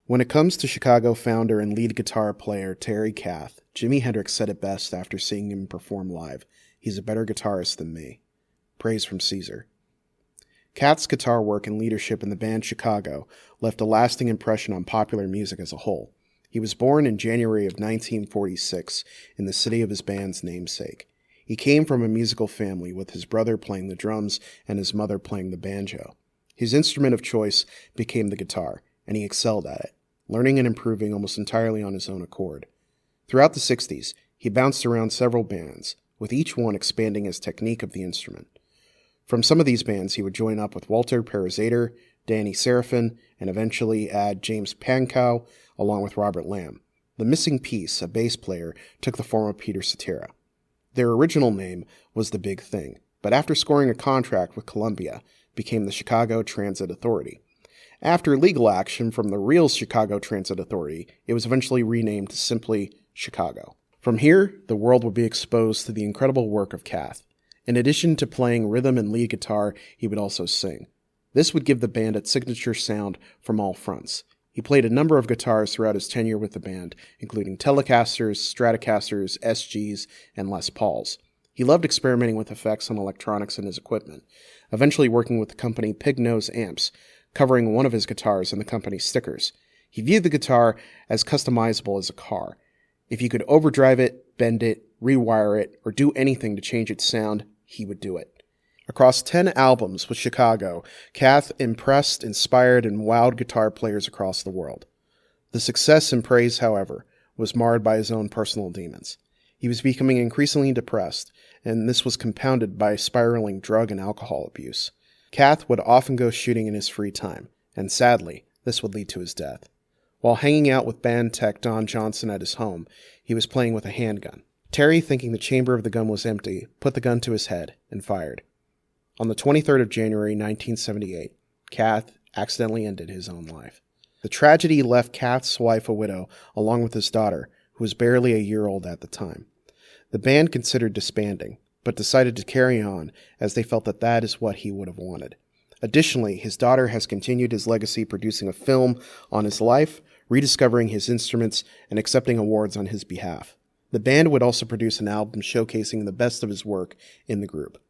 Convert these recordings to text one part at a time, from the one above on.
When it comes to Chicago founder and lead guitar player Terry Kath, Jimi Hendrix said it best after seeing him perform live. He's a better guitarist than me. Praise from Caesar. Kath's guitar work and leadership in the band Chicago left a lasting impression on popular music as a whole. He was born in January of 1946 in the city of his band's namesake. He came from a musical family with his brother playing the drums and his mother playing the banjo. His instrument of choice became the guitar, and he excelled at it, learning and improving almost entirely on his own accord. Throughout the 60s, he bounced around several bands, with each one expanding his technique of the instrument. From some of these bands, he would join up with Walter Perezader, Danny Serafin, and eventually add James Pankow, along with Robert Lamb. The missing piece, a bass player, took the form of Peter Cetera. Their original name was The Big Thing, but after scoring a contract with Columbia, became the Chicago Transit Authority. After legal action from the real Chicago Transit Authority, it was eventually renamed to simply Chicago. From here, the world would be exposed to the incredible work of Kath. In addition to playing rhythm and lead guitar, he would also sing. This would give the band its signature sound from all fronts. He played a number of guitars throughout his tenure with the band, including Telecasters, Stratocasters, SGs, and Les Pauls. He loved experimenting with effects on electronics in his equipment, eventually working with the company Pig Nose Amps, covering one of his guitars in the company's stickers. He viewed the guitar as customizable as a car. If you could overdrive it, bend it, rewire it, or do anything to change its sound, he would do it. Across 10 albums with Chicago, Kath impressed, inspired, and wowed guitar players across the world. The success and praise, however, was marred by his own personal demons. He was becoming increasingly depressed, and this was compounded by spiraling drug and alcohol abuse. Kath would often go shooting in his free time, and sadly, this would lead to his death. While hanging out with band tech Don Johnson at his home, he was playing with a handgun. Terry, thinking the chamber of the gun was empty, put the gun to his head and fired. On the 23rd of January 1978, Kath accidentally ended his own life. The tragedy left Kath's wife a widow, along with his daughter, who was barely a year old at the time. The band considered disbanding, but decided to carry on, as they felt that that is what he would have wanted. Additionally, his daughter has continued his legacy, producing a film on his life, rediscovering his instruments, and accepting awards on his behalf. The band would also produce an album showcasing the best of his work in the group.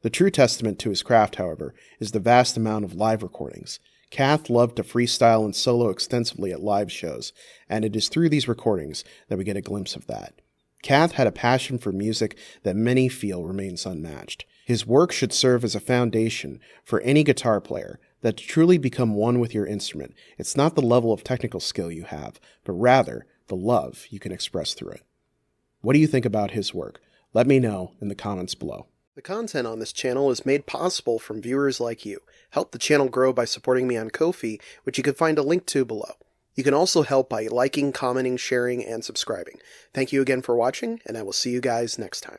The true testament to his craft, however, is the vast amount of live recordings. Kath loved to freestyle and solo extensively at live shows, and it is through these recordings that we get a glimpse of that. Kath had a passion for music that many feel remains unmatched. His work should serve as a foundation for any guitar player, that to truly become one with your instrument, it's not the level of technical skill you have, but rather the love you can express through it. What do you think about his work? Let me know in the comments below. The content on this channel is made possible from viewers like you. Help the channel grow by supporting me on Ko-fi, which you can find a link to below. You can also help by liking, commenting, sharing, and subscribing. Thank you again for watching, and I will see you guys next time.